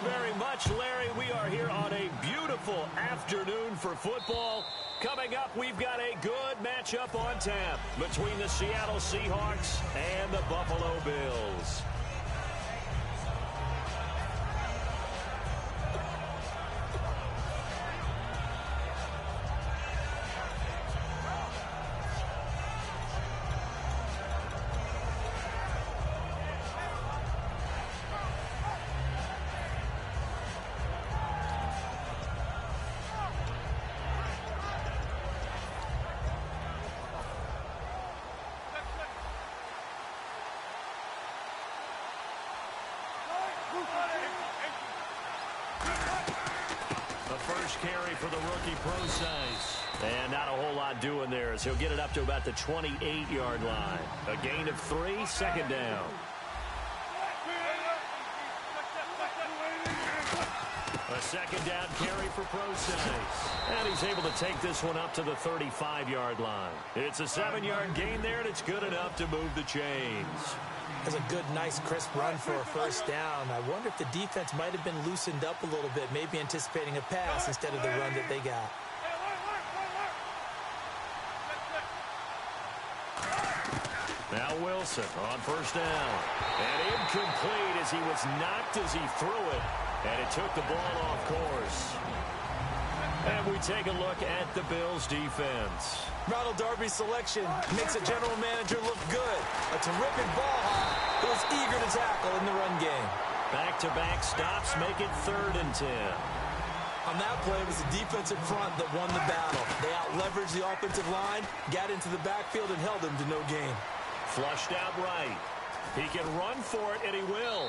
very much, Larry. We are here on a beautiful afternoon for football. Coming up, we've got a good matchup on tap between the Seattle Seahawks and the Buffalo Bills. First carry for the rookie Pro-Size. And not a whole lot doing there as he'll get it up to about the 28-yard line. A gain of 3, second down. A second down carry for Pro-Size. And he's able to take this one up to the 35-yard line. It's a 7-yard gain there, and it's good enough to move the chains. That's a good, nice, crisp run for a first down. I wonder if the defense might have been loosened up a little bit, maybe anticipating a pass instead of the run that they got. Now Wilson on first down. And incomplete as he was knocked as he threw it. And it took the ball off course. And we take a look at the Bills' defense. Ronald Darby's selection makes a general manager look good. A terrific ball hawk who is eager to tackle in the run game. Back-to-back stops make it 3rd and 10. On that play, it was the defensive front that won the battle. They out-leveraged the offensive line, got into the backfield, and held them to no gain. Flushed out right. He can run for it, and he will.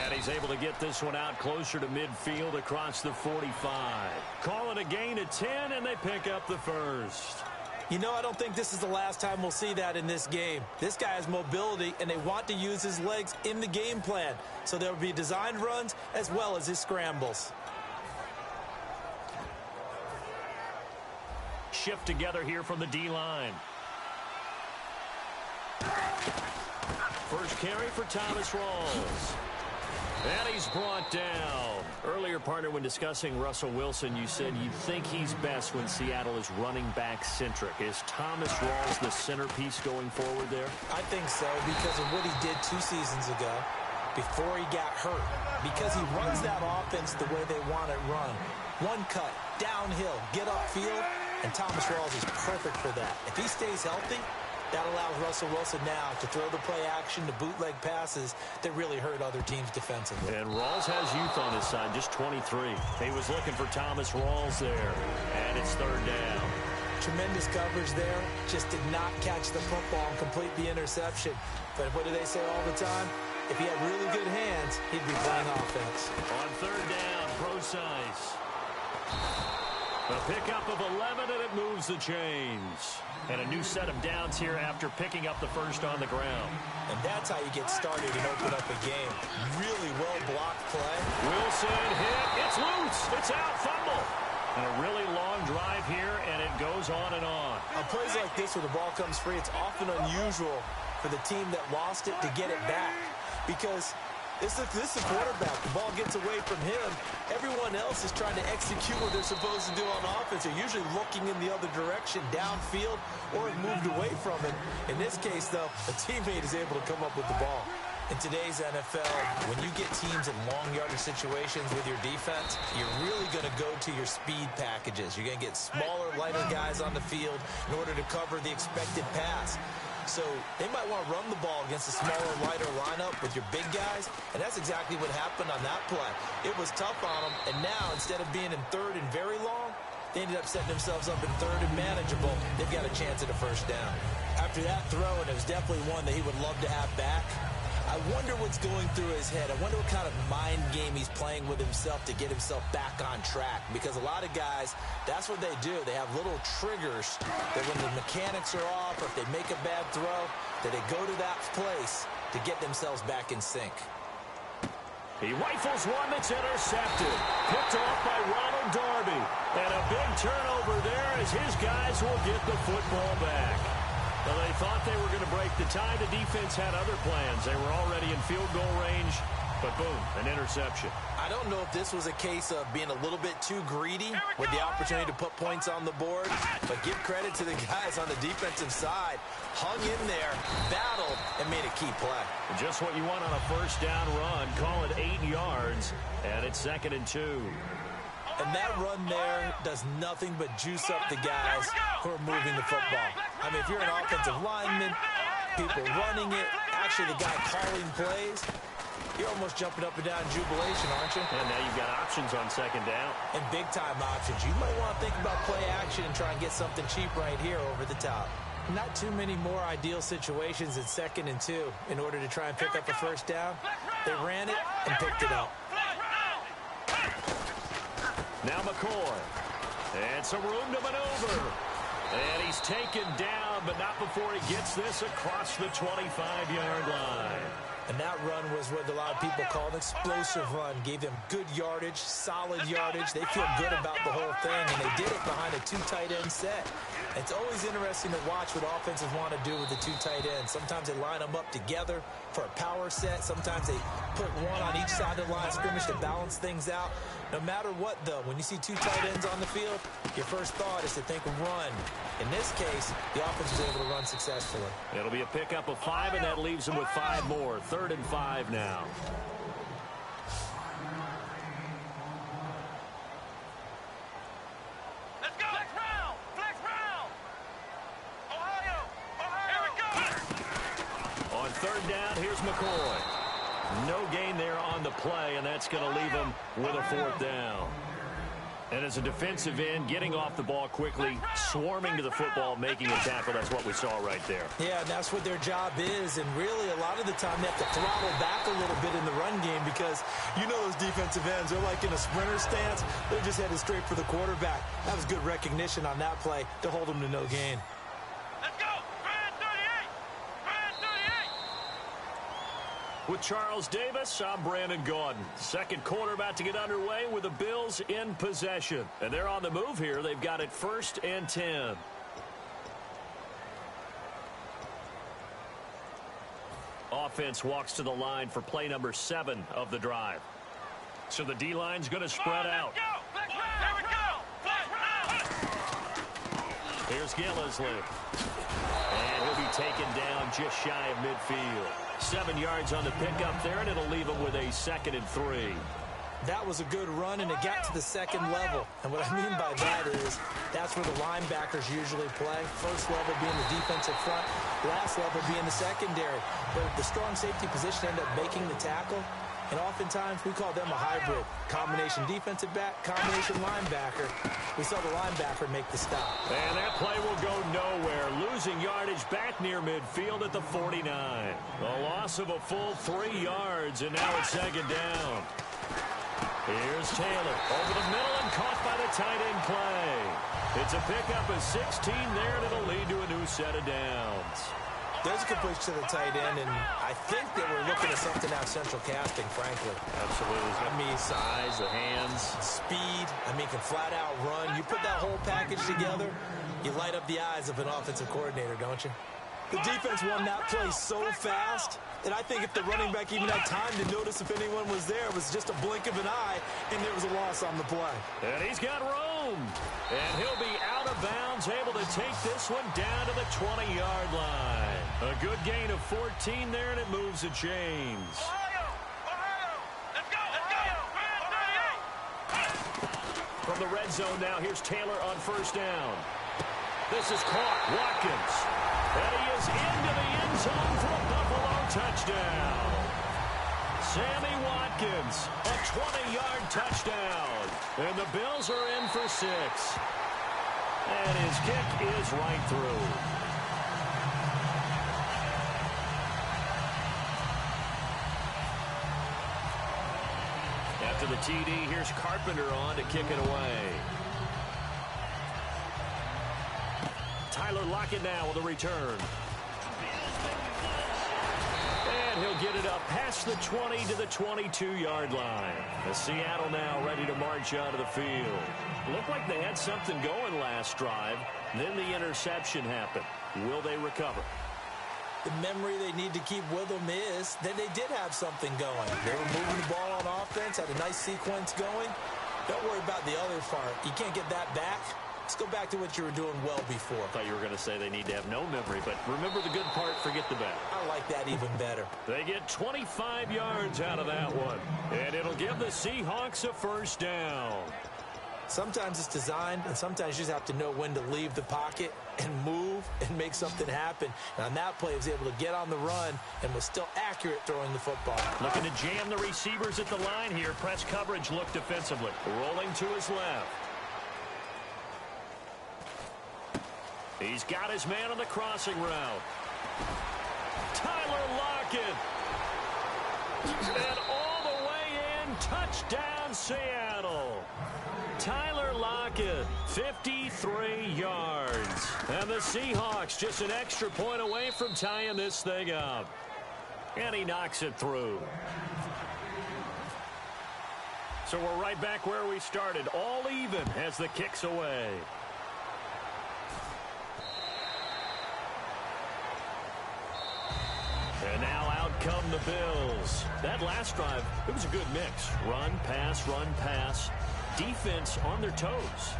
And he's able to get this one out closer to midfield across the 45. Call it a gain of 10, and they pick up the first. You know, I don't think this is the last time we'll see that in this game. This guy has mobility, and they want to use his legs in the game plan. So there will be designed runs as well as his scrambles. Shift together here from the D-line. First carry for Thomas Rawls. And he's brought down. Earlier, partner, when discussing Russell Wilson, you said you think he's best when Seattle is running back-centric. Is Thomas Rawls the centerpiece going forward there? I think so because of what he did 2 seasons ago before he got hurt. Because he runs that offense the way they want it run. One cut, downhill, get upfield, and Thomas Rawls is perfect for that. If he stays healthy, that allows Russell Wilson now to throw the play action, the bootleg passes that really hurt other teams defensively. And Rawls has youth on his side, just 23. He was looking for Thomas Rawls there, and it's 3rd down. Tremendous coverage there, just did not catch the football and complete the interception. But what do they say all the time? If he had really good hands, he'd be playing offense. On 3rd down, Pro-Size. A pickup of 11, and it moves the chains. And a new set of downs here after picking up the first on the ground. And that's how you get started and open up a game. Really well-blocked play. Wilson hit. It's loose. It's out. Fumble. And a really long drive here, and it goes on and on. On plays like this where the ball comes free, it's often unusual for the team that lost it to get it back. Because this is the quarterback. The ball gets away from him. Everyone else is trying to execute what they're supposed to do on offense. They're usually looking in the other direction, downfield, or have moved away from it. In this case, though, a teammate is able to come up with the ball. In today's NFL, when you get teams in long yardage situations with your defense, you're really going to go to your speed packages. You're going to get smaller, lighter guys on the field in order to cover the expected pass. So they might want to run the ball against a smaller, lighter lineup with your big guys, and that's exactly what happened on that play. It was tough on them, and now instead of being in 3rd and very long, they ended up setting themselves up in 3rd and manageable. They've got a chance at a first down. After that throw, and it was definitely one that he would love to have back, I wonder what's going through his head. I wonder what kind of mind game he's playing with himself to get himself back on track. Because a lot of guys, that's what they do. They have little triggers that when the mechanics are off or if they make a bad throw, that they go to that place to get themselves back in sync. He rifles one that's intercepted. Picked off by Ronald Darby. And a big turnover there as his guys will get the football back. Well, they thought they were going to break the tie. The defense had other plans. They were already in field goal range, But boom, an interception. I don't know if this was a case of being a little bit too greedy with the opportunity to put points on the board, but give credit to the guys on the defensive side. Hung in there, battled, and made a key play. Just what you want on a first down run. Call it 8 yards, and it's 2nd and 2. And that run there does nothing but juice up the guys who are moving the football. I mean, if you're an offensive lineman, people running it, actually the guy calling plays, you're almost jumping up and down in jubilation, aren't you? And now you've got options on 2nd down. And big-time options. You might want to think about play action and try and get something cheap right here over the top. Not too many more ideal situations at 2nd and 2 in order to try and pick up a first down. They ran it and picked it up. Now McCoy. And some room to maneuver. And he's taken down, but not before he gets this across the 25-yard line. And that run was what a lot of people call an explosive run. Gave them good yardage, solid yardage. They feel good about the whole thing, and they did it behind a 2 tight end set. It's always interesting to watch what offenses want to do with the 2 tight ends. Sometimes they line them up together for a power set. Sometimes they put one on each side of the line of scrimmage to balance things out. No matter what, though, when you see 2 tight ends on the field, your first thought is to think run. In this case, the offense was able to run successfully. It'll be a pickup of 5, and that leaves them with 5 more. 3rd and 5 now. Let's go. Flex round. Flex round. Ohio. Here we go. On 3rd down, here's McCoy. No gain there on the play, and that's going to leave him with a 4th down. And as a defensive end, getting off the ball quickly, swarming to the football, making a tackle, that's what we saw right there. Yeah, and that's what their job is. And really, a lot of the time, they have to throttle back a little bit in the run game because you know those defensive ends, they're like in a sprinter stance. They're just headed straight for the quarterback. That was good recognition on that play to hold them to no gain. Let's go. Brand 38. Brand 38. With Charles Davis, I'm Brandon Gaudin. 2nd quarter about to get underway with the Bills in possession. And they're on the move here. They've got it 1st and 10. Offense walks to the line for play number 7 of the drive. So the D-line's going to spread out. Here's Gillisley. And he'll be taken down just shy of midfield. 7 yards on the pickup there, and it'll leave him with a 2nd and 3. That was a good run, and it got to the 2nd level. And what I mean by that is that's where the linebackers usually play. First level being the defensive front, last level being the secondary. But the strong safety position ended up making the tackle. And oftentimes we call them a hybrid. Combination defensive back, combination linebacker. We saw the linebacker make the stop. And that play will go nowhere. Losing yardage back near midfield at the 49. A loss of a full 3 yards, and now it's 2nd down. Here's Taylor over the middle and caught by the tight end play. It's a pickup of 16 there, and it'll lead to a new set of downs. There's a completion to the tight end, and I think that we're looking at something out central casting, frankly. Absolutely. I mean, size, the hands. Speed. I mean, can flat out run. You put that whole package together, you light up the eyes of an offensive coordinator, don't you? The defense won that play so fast that I think if the running back even had time to notice if anyone was there, it was just a blink of an eye, and there was a loss on the play. And he's got room. And he'll be out of bounds, able to take this one down to the 20-yard line. A good gain of 14 there, and it moves the chains. Ohio. Let's go. Brand 38. From the red zone now, here's Taylor on 1st down. This is caught. Watkins. And he is into the end zone for a Buffalo touchdown. Sammy Watkins, a 20-yard touchdown. And the Bills are in for 6. And his kick is right through. After the TD, here's Carpenter on to kick it away. Tyler Lockett now with a return. And he'll get it up past the 20 to the 22-yard line. As Seattle now ready to march out of the field. Looked like they had something going last drive. Then the interception happened. Will they recover? The memory they need to keep with them is that they did have something going. They were moving the ball on offense, had a nice sequence going. Don't worry about the other part. You can't get that back. Let's go back to what you were doing well before. I thought you were going to say they need to have no memory, but remember the good part, forget the bad. I like that even better. They get 25 yards out of that one, and it'll give the Seahawks a first down. Sometimes it's designed, and sometimes you just have to know when to leave the pocket and move and make something happen. And on that play, he was able to get on the run and was still accurate throwing the football. Looking to jam the receivers at the line here. Press coverage look defensively. Rolling to his left. He's got his man on the crossing route. Tyler Lockett. And all the way in, touchdown Seattle. Tyler Lockett, 53 yards. And the Seahawks just an extra point away from tying this thing up. And he knocks it through. So we're right back where we started. All even as the kick's away. And now out come the Bills. That last drive, it was a good mix. Run, pass. Defense on their toes.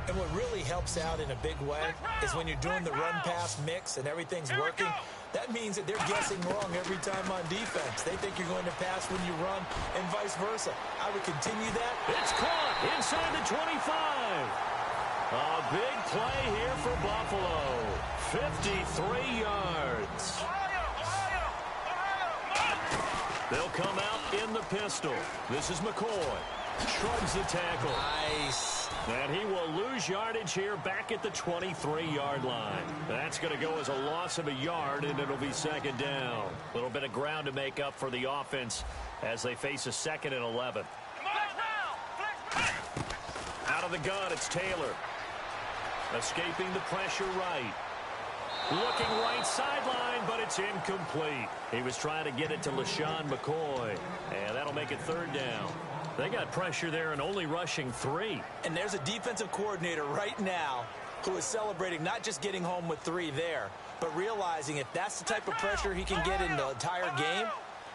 And what really helps out in a big way is when you're doing the run-pass mix and everything's working, that means that they're guessing wrong every time on defense. They think you're going to pass when you run and vice versa. I would continue that. It's caught inside the 25. A big play here for Buffalo. 53 yards. They'll come out in the pistol. This is McCoy. Shrugs the tackle. Nice. And he will lose yardage here back at the 23-yard line. That's going to go as a loss of a yard, and it'll be second down. A little bit of ground to make up for the offense as they face a 2nd and 11. Out of the gun, it's Taylor. Escaping the pressure right. Looking right sideline, but it's incomplete. He was trying to get it to LaShawn McCoy, and that'll make it 3rd down. They got pressure there and only rushing 3. And there's a defensive coordinator right now who is celebrating not just getting home with 3 there, but realizing if that's the type of pressure he can get in the entire game,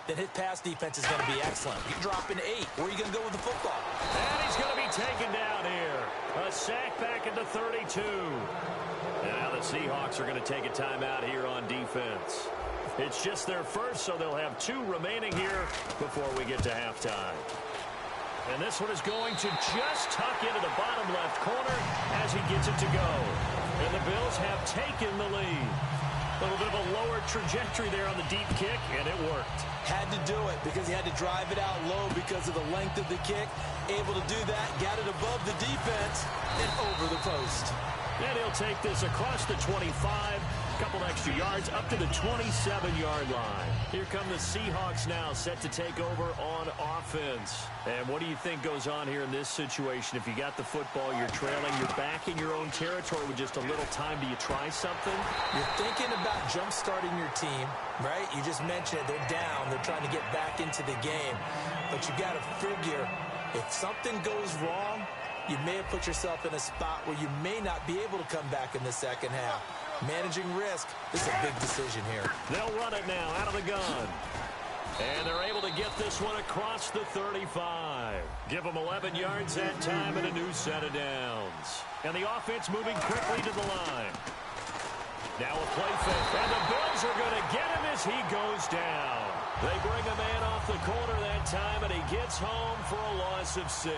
then his pass defense is going to be excellent. You're dropping 8. Where are you going to go with the football? And he's going to be taken down here. A sack back at the 32. And now the Seahawks are going to take a timeout here on defense. It's just their first, so they'll have 2 remaining here before we get to halftime. And this one is going to just tuck into the bottom left corner as he gets it to go. And the Bills have taken the lead. A little bit of a lower trajectory there on the deep kick, and it worked. Had to do it because he had to drive it out low because of the length of the kick. Able to do that, got it above the defense, and over the post. And he'll take this across the 25, a couple extra yards, up to the 27-yard line. Here come the Seahawks now, set to take over on offense. And what do you think goes on here in this situation? If you got the football, you're trailing, you're back in your own territory with just a little time. Do you try something? You're thinking about jump-starting your team, right? You just mentioned it. They're down. They're trying to get back into the game. But you got to figure, if something goes wrong, you may have put yourself in a spot where you may not be able to come back in the second half. Managing risk, this is a big decision here. They'll run it now out of the gun. And they're able to get this one across the 35. Give them 11 yards that time and a new set of downs. And the offense moving quickly to the line. Now a play fake. And the Bills are going to get him as he goes down. They bring a man off the corner that time, and he gets home for a loss of 6.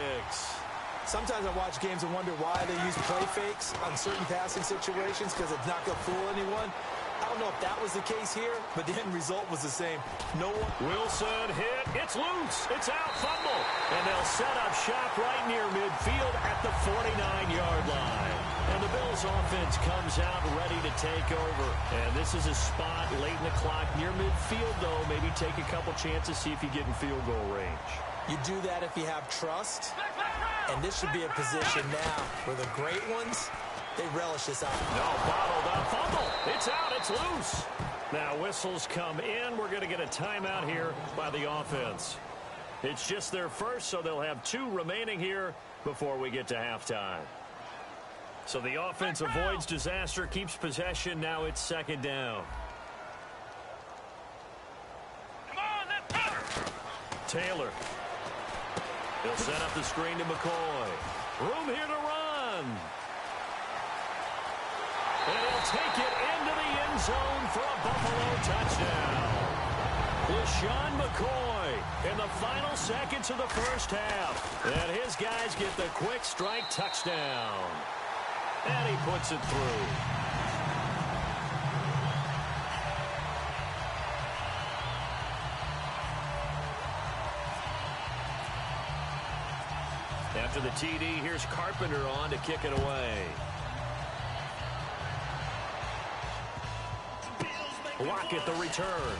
Sometimes I watch games and wonder why they use play fakes on certain passing situations because it's not going to fool anyone. I don't know if that was the case here, but the end result was the same. No one. Wilson hit. It's loose. It's out. Fumble. And they'll set up shop right near midfield at the 49-yard line. And the Bills offense comes out ready to take over. And this is a spot late in the clock near midfield, though. Maybe take a couple chances, see if you get in field goal range. You do that if you have trust. And this should be a position now where the great ones, they relish this out. No, bottled up. Fumble. It's out. It's loose. Now whistles come in. We're going to get a timeout here by the offense. It's just their first, so they'll have 2 remaining here before we get to halftime. So the offense avoids disaster, keeps possession. Now it's second down. Taylor. He'll set up the screen to McCoy. Room here to run. And he'll take it into the end zone for a Buffalo touchdown. LaShawn McCoy in the final seconds of the first half. And his guys get the quick strike touchdown. And he puts it through. After the TD, here's Carpenter on to kick it away. Lockett the return.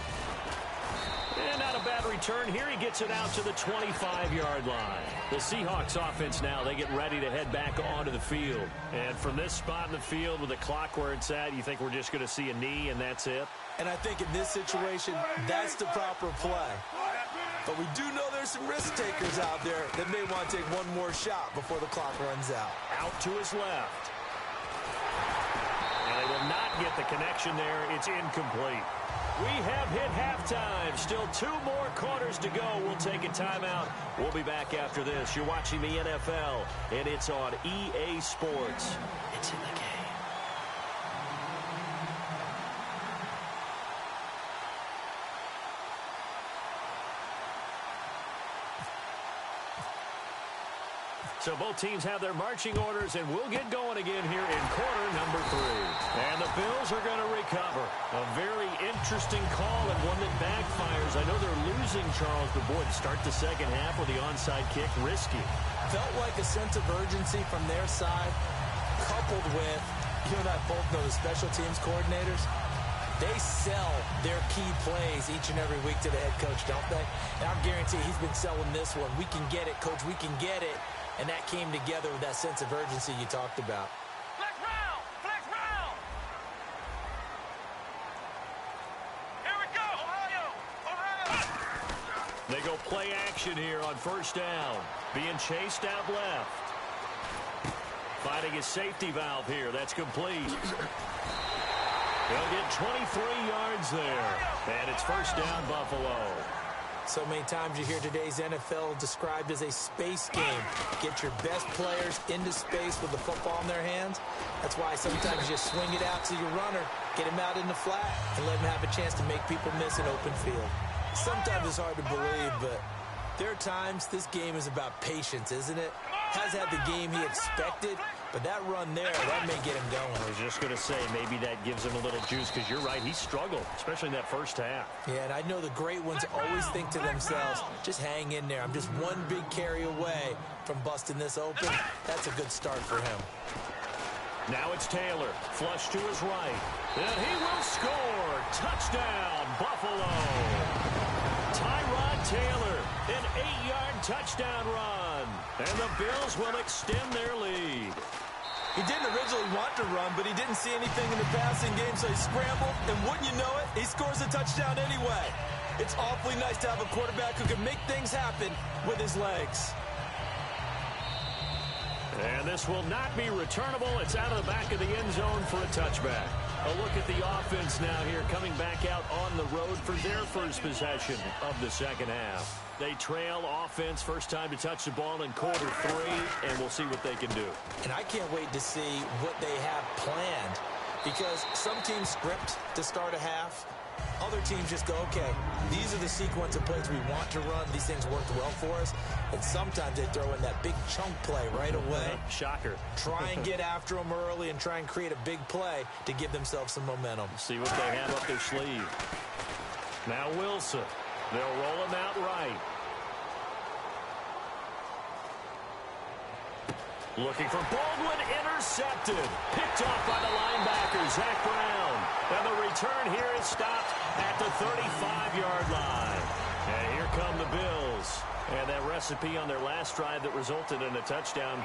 And not a bad return here. He gets it out to the 25-yard line. The Seahawks offense now, they get ready to head back onto the field. And from this spot in the field with the clock where it's at, you think we're just going to see a knee and that's it? And I think in this situation, that's the proper play. But we do know there's some risk takers out there that may want to take one more shot before the clock runs out. Out to his left. And they will not get the connection there. It's incomplete. We have hit halftime. Still 2 more quarters to go. We'll take a timeout. We'll be back after this. You're watching the NFL, and it's on EA Sports. It's in the game. So both teams have their marching orders, and we'll get going again here in quarter number 3. And the Bills are going to recover. A very interesting call and one that backfires. I know they're losing, Charles, but boy, to start the second half with the onside kick, risky. Felt like a sense of urgency from their side, coupled with, you and I both know the special teams coordinators. They sell their key plays each and every week to the head coach, don't they? And I guarantee he's been selling this one. We can get it, coach, we can get it. And that came together with that sense of urgency you talked about. Flex round! Flex round! Here we go! Ohio! They go play action here on first down. Being chased out left. Finding his safety valve here. That's complete. They'll get 23 yards there. And it's first down, Buffalo. So many times you hear today's NFL described as a space game. Get your best players into space with the football in their hands. That's why sometimes you just swing it out to your runner, get him out in the flat, and let him have a chance to make people miss an open field. Sometimes it's hard to believe, but there are times this game is about patience, isn't it? Has had the game he expected, but that run there, that may get him going. I was just going to say, maybe that gives him a little juice, because you're right, he struggled, especially in that first half. Yeah, and I know the great ones always think to themselves, just hang in there. I'm just one big carry away from busting this open. That's a good start for him. Now it's Taylor, flush to his right, and he will score. Touchdown, Buffalo. Tyrod Taylor, an 8-yard touchdown run. And the Bills will extend their lead. He didn't originally want to run, but he didn't see anything in the passing game, so he scrambled, and wouldn't you know it, he scores a touchdown anyway. It's awfully nice to have a quarterback who can make things happen with his legs. And this will not be returnable. It's out of the back of the end zone for a touchback. A look at the offense now here, coming back out on the road for their first possession of the second half. They trail offense, first time to touch the ball in quarter 3, and we'll see what they can do. And I can't wait to see what they have planned, because some teams script to start a half. Other teams just go, okay, these are the sequence of plays we want to run. These things worked well for us. And sometimes they throw in that big chunk play right away. Shocker. Try and get after them early and try and create a big play to give themselves some momentum. See what they have up their sleeve. Now Wilson. They'll roll him out right. Looking for Baldwin, intercepted. Picked off by the linebacker, Zach Brown. And the return here is stopped at the 35-yard line. And here come the Bills. And that recipe on their last drive that resulted in a touchdown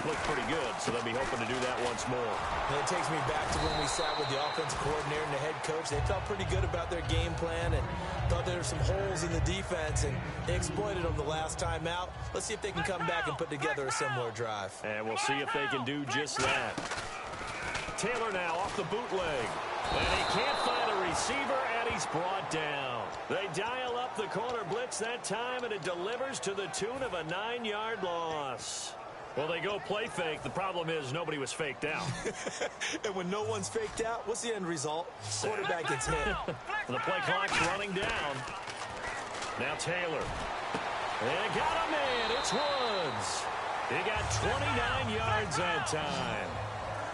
looked pretty good, so they'll be hoping to do that once more. And it takes me back to when we sat with the offensive coordinator and the head coach. They felt pretty good about their game plan and thought there were some holes in the defense, and they exploited them the last time out. Let's see if they can come back and put together a similar drive. And we'll see if they can do just that. Taylor now off the bootleg. And he can't find a receiver, and he's brought down. They dial up the corner blitz that time, and it delivers to the tune of a 9-yard loss. Well, they go play fake. The problem is nobody was faked out. And when no one's faked out, what's the end result? Quarterback gets hit. The play clock's running down. Now Taylor. And got a man. It's Woods. He got 29 yards that time.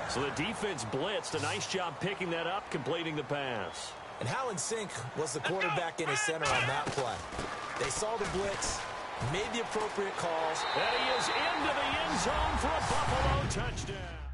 So the defense blitzed. A nice job picking that up, completing the pass. And how in sync was the quarterback and his center on that play? They saw the blitz, made the appropriate calls. And he is into the end zone for a Buffalo touchdown.